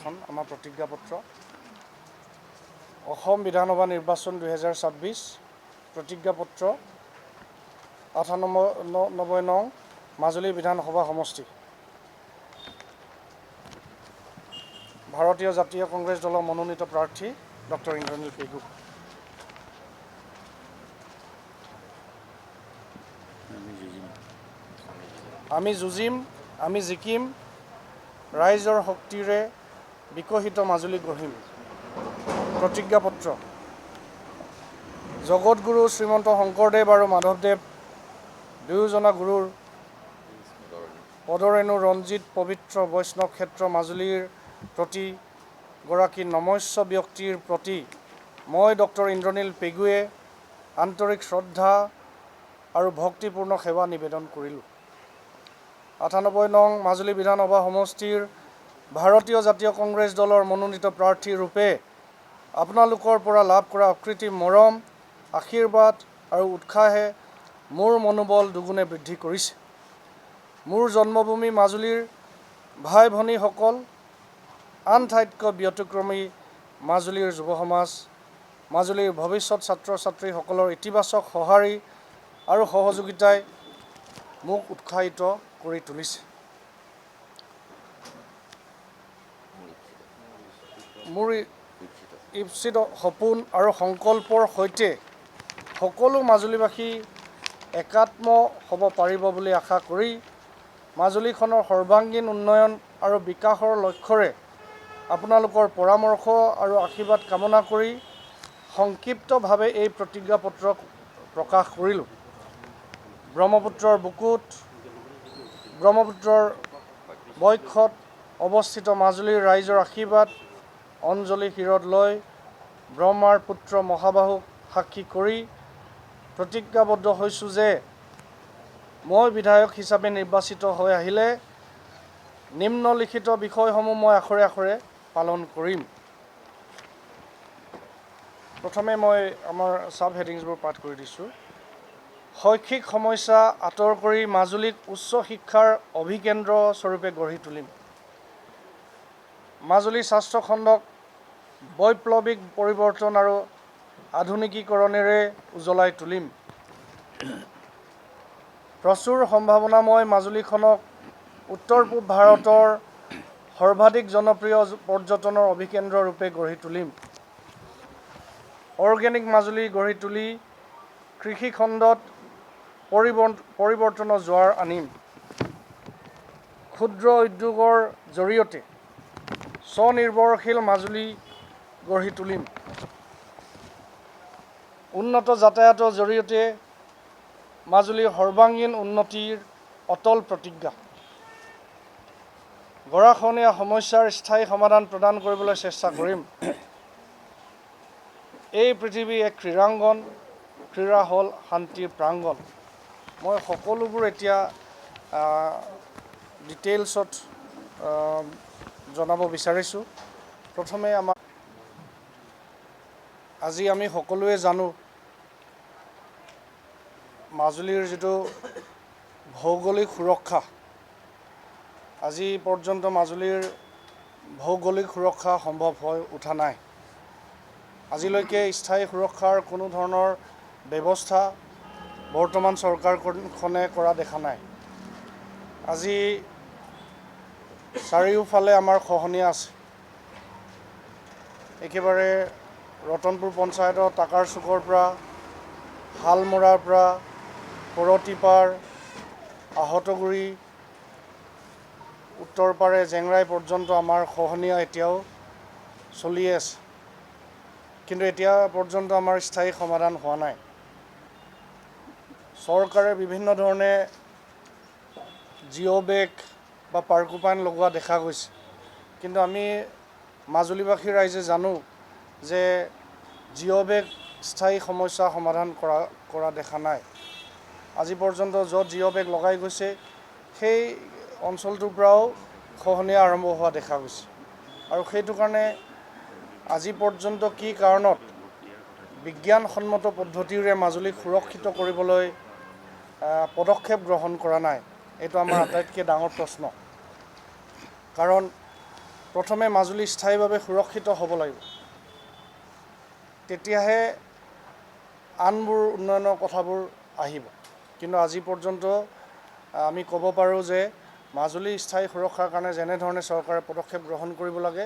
এখন আমাৰ প্ৰতিজ্ঞাপত্ৰ অসম বিধানসভা নিৰ্বাচন 2026 প্ৰতিজ্ঞাপত্ৰ 98 নং মাজুলী বিধানসভা সমষ্টি ভাৰতীয় জাতীয় কংগ্ৰেছ দলৰ মনোনীত প্ৰাৰ্থী ডক্টৰ ইন্দ্ৰনীল পেগু। আমি যুঁজিম, আমি জিকিম, ৰাইজৰ শক্তিৰে বিকশিত মাজুলী গঢ়িম। প্ৰতিজ্ঞাপত্ৰ জগতগুৰু শ্ৰীমন্ত শংকৰদেৱ আৰু মাধৱদেৱ দুয়োজনা গুৰুৰ পদৰেণু ৰঞ্জিত পবিত্ৰ বৈষ্ণৱ ক্ষেত্ৰ মাজুলীৰ প্ৰতি গৰাকী নমস্য ব্যক্তিৰ প্ৰতি মই ডক্টৰ ইন্দ্ৰনীল পেগুৱে আন্তৰিক শ্ৰদ্ধা আৰু ভক্তিপূৰ্ণ সেৱা নিবেদন কৰিলোঁ। 98 নং মাজুলী বিধানসভা সমষ্টিৰ ভাৰতীয় জাতীয় কংগ্ৰেছ দলৰ মনোনীত প্ৰাৰ্থী ৰূপে আপোনালোকৰ পৰা লাভ কৰা অকৃত্ৰিম মৰম, আশীৰ্বাদ আৰু উৎসাহে মোৰ মনোবল দুগুণে বৃদ্ধি কৰিছে। মোৰ জন্মভূমি মাজুলীৰ ভাই ভনীসকল, আন ঠাইতকৈ ব্যতিক্ৰমী মাজুলীৰ যুৱ সমাজ, মাজুলীৰ ভৱিষ্যত ছাত্ৰ ছাত্ৰীসকলৰ ইতিবাচক সঁহাৰি আৰু সহযোগিতাই মোক উৎসাহিত কৰি তুলিছে। মোৰ ঈপ্সিত সপোন আৰু সংকল্পৰ সৈতে সকলো মাজুলীবাসী একাত্ম হ'ব পাৰিব বুলি আশা কৰি মাজুলীখনৰ সৰ্বাংগীন উন্নয়ন আৰু বিকাশৰ লক্ষ্যৰে আপোনালোকৰ পৰামৰ্শ আৰু আশীৰ্বাদ কামনা কৰি সংক্ষিপ্তভাৱে এই প্ৰতিজ্ঞাপত্ৰ প্ৰকাশ কৰিলোঁ। ব্ৰহ্মপুত্ৰৰ বুকুত, ব্ৰহ্মপুত্ৰৰ বক্ষত অৱস্থিত মাজুলীৰ ৰাইজৰ আশীৰ্বাদ অঞ্জলি শিৰত লৈ ব্ৰহ্মাৰ পুত্ৰ মহাবাহুক সাক্ষী কৰি প্ৰতিজ্ঞাবদ্ধ হৈছোঁ যে মই বিধায়ক হিচাপে নিৰ্বাচিত হৈ আহিলে নিম্নলিখিত বিষয়সমূহ মই আখৰে আখৰে পালন কৰিম। প্ৰথমে মই আমাৰ ছাব হেডিংছবোৰ পাঠ কৰি দিছোঁ। শৈক্ষিক সমস্যা আঁতৰ কৰি মাজুলীক উচ্চ শিক্ষাৰ অভিকেন্দ্ৰ স্বৰূপে গঢ়ি তুলিম। মাজুলী স্বাস্থ্য খণ্ডক বৈপ্লৱিক পৰিৱৰ্তন আৰু আধুনিকীকৰণেৰে উজ্বলাই তুলিম। প্ৰচুৰ সম্ভাৱনাময় মাজুলীখনক উত্তৰ পূব ভাৰতৰ সৰ্বাধিক জনপ্ৰিয় পৰ্যটনৰ অভিকেন্দ্ৰ ৰূপে গঢ়ি তুলিম। অৰ্গেনিক মাজুলী গঢ়ি তুলি কৃষি খণ্ডত পৰিৱৰ্তনৰ জোৱাৰ আনিম। ক্ষুদ্ৰ উদ্যোগৰ জৰিয়তে স্বনিৰ্ভৰশীল মাজুলী গঢ়ি তুলিম। উন্নত যাতায়াতৰ জৰিয়তে মাজুলীৰ সৰ্বাংগীন উন্নতিৰ অটল প্ৰতিজ্ঞা। গৰাখহনীয়া সমস্যাৰ স্থায়ী সমাধান প্ৰদান কৰিবলৈ চেষ্টা কৰিম। এই পৃথিৱী এক ক্ৰীড়াংগন, ক্ৰীড়া হ'ল শান্তিৰ প্ৰাংগণ। মই সকলোবোৰ এতিয়া ডিটেইলছত জনাব বিচাৰিছোঁ। প্ৰথমে আজি আমি সকলোৱে জানো মাজুলীৰ যিটো ভৌগোলিক সুৰক্ষা, আজি পৰ্যন্ত মাজুলীৰ ভৌগোলিক সুৰক্ষা সম্ভৱ হৈ উঠা নাই। আজিলৈকে স্থায়ী সুৰক্ষাৰ কোনো ধৰণৰ ব্যৱস্থা বৰ্তমান চৰকাৰখনে কৰা দেখা নাই। আজি চাৰিওফালে আমাৰ খহনীয়া আছে। একেবাৰে ৰতনপুৰ পঞ্চায়তৰ টাকাৰ চুকৰ পৰা, শালমৰাৰ পৰা, কৰতিপাৰ, আহতগুৰি, উত্তৰ পাৰে জেংৰাই পৰ্যন্ত আমাৰ খহনীয়া এতিয়াও চলিয়ে আছে। কিন্তু এতিয়া পৰ্যন্ত আমাৰ স্থায়ী সমাধান হোৱা নাই। চৰকাৰে বিভিন্ন ধৰণে জিঅ' বেগ বা পাৰ্কোপাইন লগোৱা দেখা গৈছে। কিন্তু আমি মাজুলীবাসী ৰাইজে জানো যে জিঅ' বেগ স্থায়ী সমস্যা সমাধান কৰা দেখা নাই। আজি পৰ্যন্ত য'ত জিঅ' বেগ লগাই গৈছে সেই অঞ্চলটোৰ পৰাও খহনীয়া আৰম্ভ হোৱা দেখা গৈছে। আৰু সেইটো কাৰণে আজি পৰ্যন্ত কি কাৰণত বিজ্ঞানসন্মত পদ্ধতিৰে মাজুলীক সুৰক্ষিত কৰিবলৈ পদক্ষেপ গ্ৰহণ কৰা নাই, এইটো আমাৰ আটাইতকৈ ডাঙৰ প্ৰশ্ন। কাৰণ প্ৰথমে মাজুলী স্থায়ীভাৱে সুৰক্ষিত হ'ব লাগিব, তেতিয়াহে আনবোৰ উন্নয়নৰ কথাবোৰ আহিব। কিন্তু আজি পৰ্যন্ত আমি ক'ব পাৰোঁ যে মাজুলী স্থায়ী সুৰক্ষাৰ কাৰণে যেনেধৰণে চৰকাৰে পদক্ষেপ গ্ৰহণ কৰিব লাগে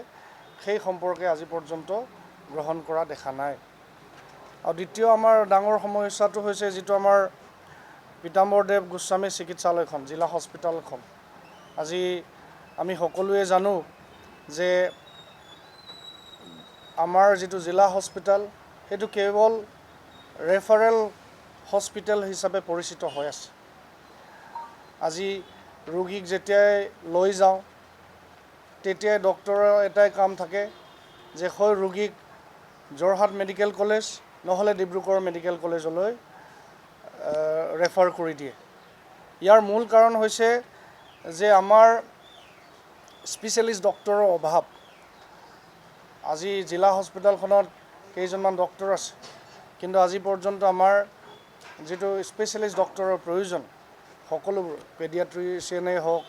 সেই সম্পৰ্কে আজি পৰ্যন্ত গ্ৰহণ কৰা দেখা নাই। আৰু দ্বিতীয় আমাৰ ডাঙৰ সমস্যাটো হৈছে যিটো আমাৰ পীতাম্বৰদেৱ গোস্বামী চিকিৎসালয়খন, জিলা হস্পিটেলখন। আজি আমি সকলোৱে জানো যে আমাৰ যিটো জিলা হস্পিটেল সেইটো কেৱল ৰেফাৰেল হস্পিটেল হিচাপে পৰিচিত হৈ আছে। আজি ৰোগীক যেতিয়াই লৈ যাওঁ তেতিয়াই ডক্টৰৰ এটাই কাম থাকে যে সেই ৰোগীক যোৰহাট মেডিকেল কলেজ নহ'লে ডিব্ৰুগড় মেডিকেল কলেজলৈ ৰেফাৰ কৰি দিয়ে। ইয়াৰ মূল কাৰণ হৈছে যে আমাৰ স্পেচিয়েলিষ্ট ডক্টৰৰ অভাৱ। আজি জিলা হস্পিটেলখনত কেইজনমান ডক্টৰ আছে, কিন্তু আজি পৰ্যন্ত আমাৰ যিটো স্পেচিয়েলিষ্ট ডক্টৰৰ প্ৰয়োজন সকলোবোৰ পেডিয়াট্ৰিচিয়ানেই হওক,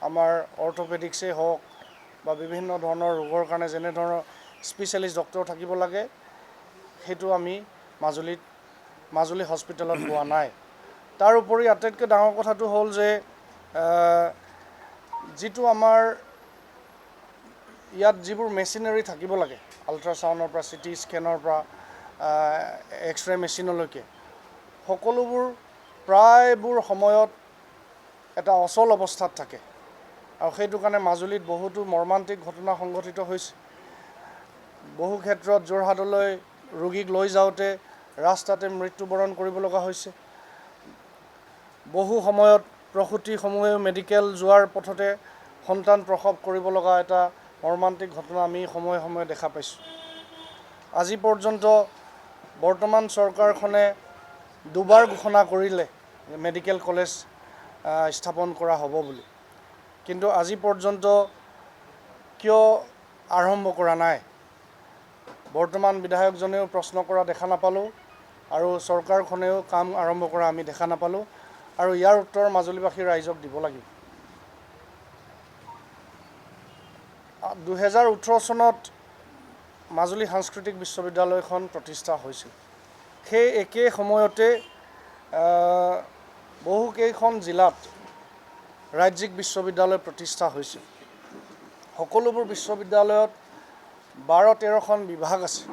আমাৰ অৰ্থপেডিক্সেই হওক বা বিভিন্ন ধৰণৰ ৰোগৰ কাৰণে যেনেধৰণৰ স্পেচিয়েলিষ্ট ডক্টৰ থাকিব লাগে সেইটো আমি মাজুলী হস্পিটেলত পোৱা নাই। তাৰ উপৰি আটাইতকৈ ডাঙৰ কথাটো হ'ল যে যিটো আমাৰ ইয়াত যিবোৰ মেচিনাৰী থাকিব লাগে, আল্ট্ৰাছাউণ্ডৰ পৰা চিটি স্কেনৰ পৰা এক্সৰে মেচিনলৈকে, সকলোবোৰ প্ৰায়বোৰ সময়ত এটা অচল অৱস্থাত থাকে। আৰু সেইটো কাৰণে মাজুলীত বহুতো মৰ্মান্তিক ঘটনা সংঘটিত হৈছে। বহু ক্ষেত্ৰত যোৰহাটলৈ ৰোগীক লৈ যাওঁতে ৰাস্তাতে মৃত্যুবৰণ কৰিব লগা হৈছে। বহু সময়ত প্ৰসূতিসমূহেও মেডিকেল যোৱাৰ পথতে সন্তান প্ৰসৱ কৰিব লগা এটা মৰ্মান্তিক ঘটনা আমি সময়ে সময়ে দেখা পাইছোঁ। আজি পৰ্যন্ত বৰ্তমান চৰকাৰখনে দুবাৰ ঘোষণা কৰিলে মেডিকেল কলেজ স্থাপন কৰা হ'ব বুলি, কিন্তু আজি পৰ্যন্ত কিয় আৰম্ভ কৰা নাই? বৰ্তমান বিধায়কজনেও প্ৰশ্ন কৰা দেখা নাপালোঁ আৰু চৰকাৰখনেও কাম আৰম্ভ কৰা আমি দেখা নাপালোঁ, আৰু ইয়াৰ উত্তৰ মাজুলীবাসী ৰাইজক দিব লাগিব। 2018 চনত মাজুলী সাংস্কৃতিক বিশ্ববিদ্যালয়খন প্ৰতিষ্ঠা হৈছিল। সেই একে সময়তে বহুকেইখন জিলাত ৰাজ্যিক বিশ্ববিদ্যালয় প্ৰতিষ্ঠা হৈছিল। সকলোবোৰ বিশ্ববিদ্যালয়ত 12-13খন বিভাগ আছে,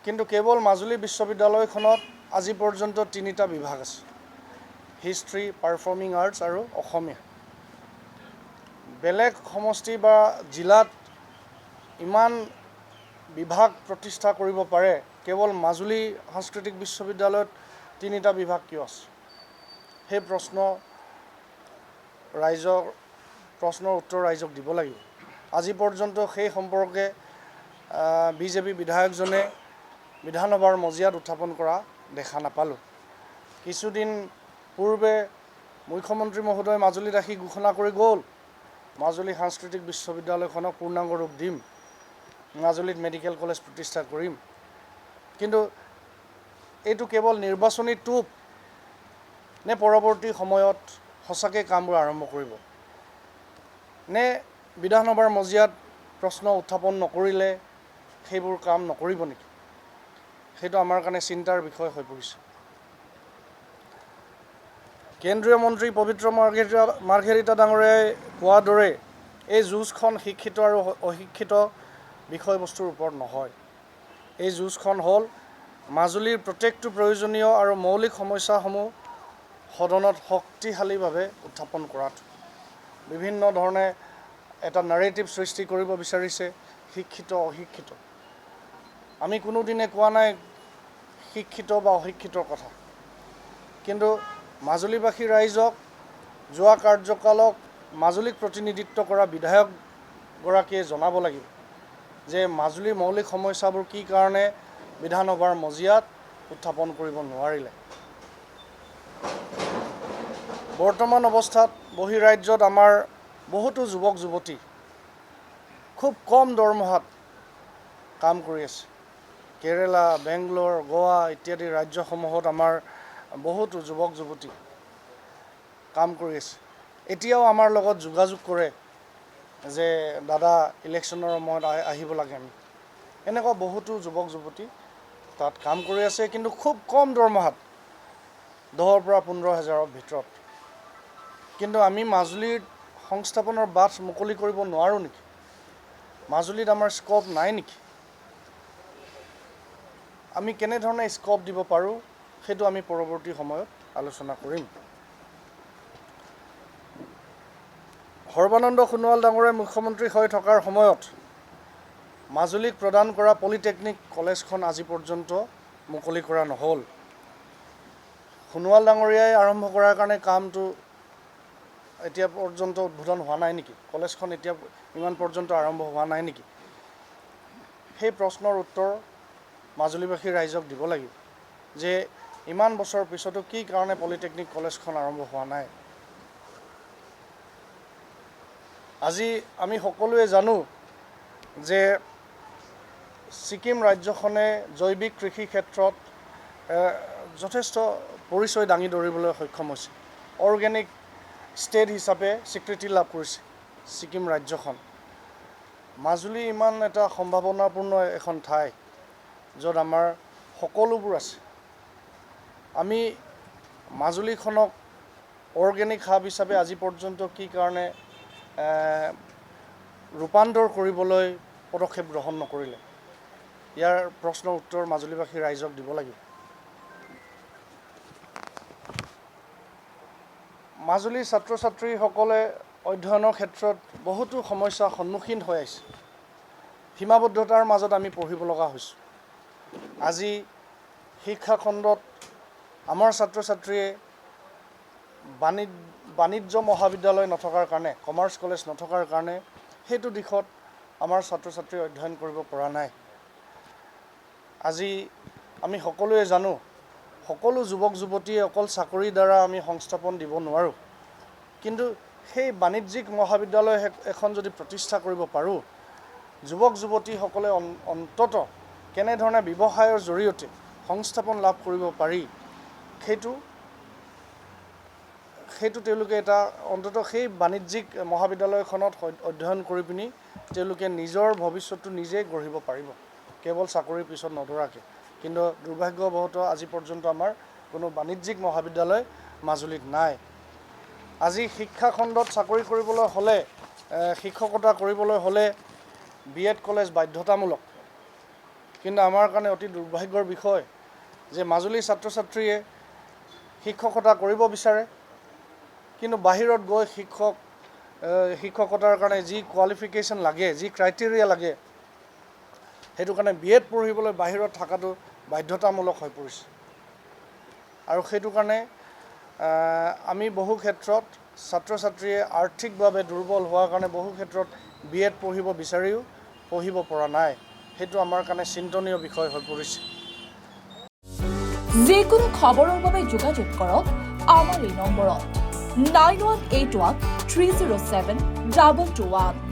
কিন্তু কেৱল মাজুলী বিশ্ববিদ্যালয়খনত আজি পৰ্যন্ত 3টা বিভাগ আছে: হিষ্ট্ৰী, পাৰফৰ্মিং আৰ্টছ আৰু অসমীয়া। বেলেগ সমষ্টি বা জিলাত ইমান বিভাগ প্ৰতিষ্ঠা কৰিব পাৰে, কেৱল মাজুলী সাংস্কৃতিক বিশ্ববিদ্যালয়ত 3টা বিভাগ কিয় আছে? সেই প্ৰশ্নৰ উত্তৰ ৰাইজক দিব লাগিব। আজি পৰ্যন্ত সেই সম্পৰ্কে বিজেপি বিধায়কজনে বিধানসভাৰ মজিয়াত উত্থাপন কৰা দেখা নাপালোঁ। কিছুদিন পূৰ্বে মুখ্যমন্ত্ৰী মহোদয় মাজুলীত আহি ঘোষণা কৰি গ'ল, মাজুলী সাংস্কৃতিক বিশ্ববিদ্যালয়খনক পূৰ্ণাংগ ৰূপ দিম, মাজুলীত মেডিকেল কলেজ প্ৰতিষ্ঠা কৰিম। কিন্তু এইটো কেৱল নিৰ্বাচনী টোপ নে পৰৱৰ্তী সময়ত সঁচাকৈ কামবোৰ আৰম্ভ কৰিব? নে বিধানসভাৰ মজিয়াত প্ৰশ্ন উত্থাপন নকৰিলে সেইবোৰ কাম নকৰিব নেকি? সেইটো আমাৰ কাৰণে চিন্তাৰ বিষয় হৈ পৰিছে। কেন্দ্ৰীয় মন্ত্ৰী পবিত্ৰ মাৰ্ঘেৰিটা ডাঙৰীয়াই কোৱাৰ দৰে এই যুঁজখন শিক্ষিত আৰু অশিক্ষিত বিষয়বস্তুৰ ওপৰত নহয়। এই যুঁজখন হ'ল মাজুলীৰ প্ৰত্যেকটো প্ৰয়োজনীয় আৰু মৌলিক সমস্যাসমূহ সদনত শক্তিশালীভাৱে উত্থাপন কৰাটো। বিভিন্ন ধৰণে এটা নাৰেটিভ সৃষ্টি কৰিব বিচাৰিছে শিক্ষিত অশিক্ষিত। আমি কোনোদিনে কোৱা নাই শিক্ষিত বা অশিক্ষিতৰ কথা, কিন্তু মাজুলীবাসী ৰাইজক যোৱা কাৰ্যকালত মাজুলীক প্ৰতিনিধিত্ব কৰা বিধায়কগৰাকীয়ে জনাব লাগিব যে মাজুলীৰ মৌলিক সমস্যাবোৰ কি কাৰণে বিধানসভাৰ মজিয়াত উত্থাপন কৰিব নোৱাৰিলে। বৰ্তমান অৱস্থাত বহিঃৰাজ্যত আমাৰ বহুতো যুৱক যুৱতী খুব কম দৰমহাত কাম কৰি আছে। কেৰেলা, বেংগলোৰ, গোৱা ইত্যাদি ৰাজ্যসমূহত আমাৰ বহুতো যুৱক যুৱতী কাম কৰি আছে। এতিয়াও আমাৰ লগত যোগাযোগ কৰে যে দাদা ইলেকশ্যনৰ সময়ত আহিব লাগে আমি। এনেকুৱা বহুতো যুৱক যুৱতী তাত কাম কৰি আছে, কিন্তু খুব কম দৰমহাত 10,000 পৰা 15,000 ভিতৰত। কিন্তু আমি মাজুলীৰ সংস্থাপনৰ বাট মুকলি কৰিব নোৱাৰোঁ নেকি? মাজুলীত আমাৰ স্ক'প নাই নেকি? আমি কেনেধৰণে স্ক'প দিব পাৰোঁ সেইটো আমি পৰৱৰ্তী সময়ত আলোচনা কৰিম। সৰ্বানন্দ সোণোৱাল ডাঙৰীয়াই মুখ্যমন্ত্ৰী হৈ থকাৰ সময়ত মাজুলীক প্ৰদান কৰা পলিটেকনিক কলেজখন আজি পৰ্যন্ত মুকলি কৰা নহ'ল। সোণোৱাল ডাঙৰীয়াই আৰম্ভ কৰাৰ কাৰণে কামটো এতিয়া পৰ্যন্ত উদ্বোধন হোৱা নাই নেকি? কলেজখন এতিয়া ইমান পৰ্যন্ত আৰম্ভ হোৱা নাই নেকি? সেই প্ৰশ্নৰ উত্তৰ মাজুলীবাসী ৰাইজক দিব লাগিব যে ইমান বছৰৰ পিছতো কি কাৰণে পলিটেকনিক কলেজখন আৰম্ভ হোৱা নাই। আজি আমি সকলোৱে জানো যে ছিকিম ৰাজ্যখনে জৈৱিক কৃষি ক্ষেত্ৰত যথেষ্ট পৰিচয় দাঙি ধৰিবলৈ সক্ষম হৈছে। অৰ্গেনিক ষ্টেট হিচাপে স্বীকৃতি লাভ কৰিছে ছিকিম ৰাজ্যখন। মাজুলী ইমান এটা সম্ভাৱনাপূৰ্ণ এখন ঠাই য'ত আমাৰ সকলোবোৰ আছে। আমি মাজুলীখনক অৰ্গেনিক হাব হিচাপে আজি পৰ্যন্ত কি কাৰণে ৰূপান্তৰ কৰিবলৈ পদক্ষেপ গ্ৰহণ নকৰিলে? ইয়াৰ প্ৰশ্নৰ উত্তৰ মাজুলীবাসী ৰাইজক দিব লাগিব। মাজুলীৰ ছাত্ৰ ছাত্ৰীসকলে অধ্যয়নৰ ক্ষেত্ৰত বহুতো সমস্যাৰ সন্মুখীন হৈ আহিছে। সীমাবদ্ধতাৰ মাজত আমি পঢ়িব লগা হৈছোঁ। আজি শিক্ষাখণ্ডত আমাৰ ছাত্ৰ ছাত্ৰীয়ে বাণিজ্য মহাবিদ্যালয় নথকাৰ কাৰণে, কমাৰ্চ কলেজ নথকাৰ কাৰণে সেইটো দিশত আমাৰ ছাত্ৰ ছাত্ৰীয়ে অধ্যয়ন কৰিব পৰা নাই। আজি আমি সকলোৱে জানো সকলো যুৱক যুৱতীয়ে অকল চাকৰিৰ দ্বাৰা আমি সংস্থাপন দিব নোৱাৰোঁ। কিন্তু সেই বাণিজ্যিক মহাবিদ্যালয় এখন যদি প্ৰতিষ্ঠা কৰিব পাৰোঁ, যুৱক যুৱতীসকলে অন্তত কেনেধৰণে ব্যৱসায়ৰ জৰিয়তে সংস্থাপন লাভ কৰিব পাৰি সেইটো তেওঁলোকে এটা অন্তত সেই বাণিজ্যিক মহাবিদ্যালয়খনত অধ্যয়ন কৰি পিনি তেওঁলোকে নিজৰ ভৱিষ্যতটো নিজে গঢ়িব পাৰিব, কেৱল চাকৰিৰ পিছত নদৌৰাকৈ। কিন্তু দুৰ্ভাগ্যবশতঃ আজি পৰ্যন্ত আমাৰ কোনো বাণিজ্যিক মহাবিদ্যালয় মাজুলীত নাই। আজি শিক্ষাখণ্ডত চাকৰি কৰিবলৈ হ'লে, শিক্ষকতা কৰিবলৈ হ'লে BEd কলেজ বাধ্যতামূলক। কিন্তু আমাৰ কাৰণে অতি দুৰ্ভাগ্যৰ বিষয় যে মাজুলীৰ ছাত্ৰ ছাত্ৰীয়ে শিক্ষকতা কৰিব বিচাৰে, কিন্তু বাহিৰত গৈ শিক্ষকতাৰ কাৰণে যি কোৱালিফিকেশ্যন লাগে, যি ক্ৰাইটেৰিয়া লাগে, সেইটো কাৰণে BEd পঢ়িবলৈ বাহিৰত থকাটো বাধ্যতামূলক হৈ পৰিছে। আৰু সেইটো কাৰণে আমি বহু ক্ষেত্ৰত ছাত্ৰ ছাত্ৰীয়ে আৰ্থিকভাৱে দুৰ্বল হোৱাৰ কাৰণে বহু ক্ষেত্ৰত BEd পঢ়িব বিচাৰিও পঢ়িব পৰা নাই। সেইটো আমাৰ কাৰণে চিন্তনীয় বিষয় হৈ পৰিছে। যিকোনো খবৰৰ বাবে যোগাযোগ কৰক আমাৰ এই নম্বৰত 9181 307 221।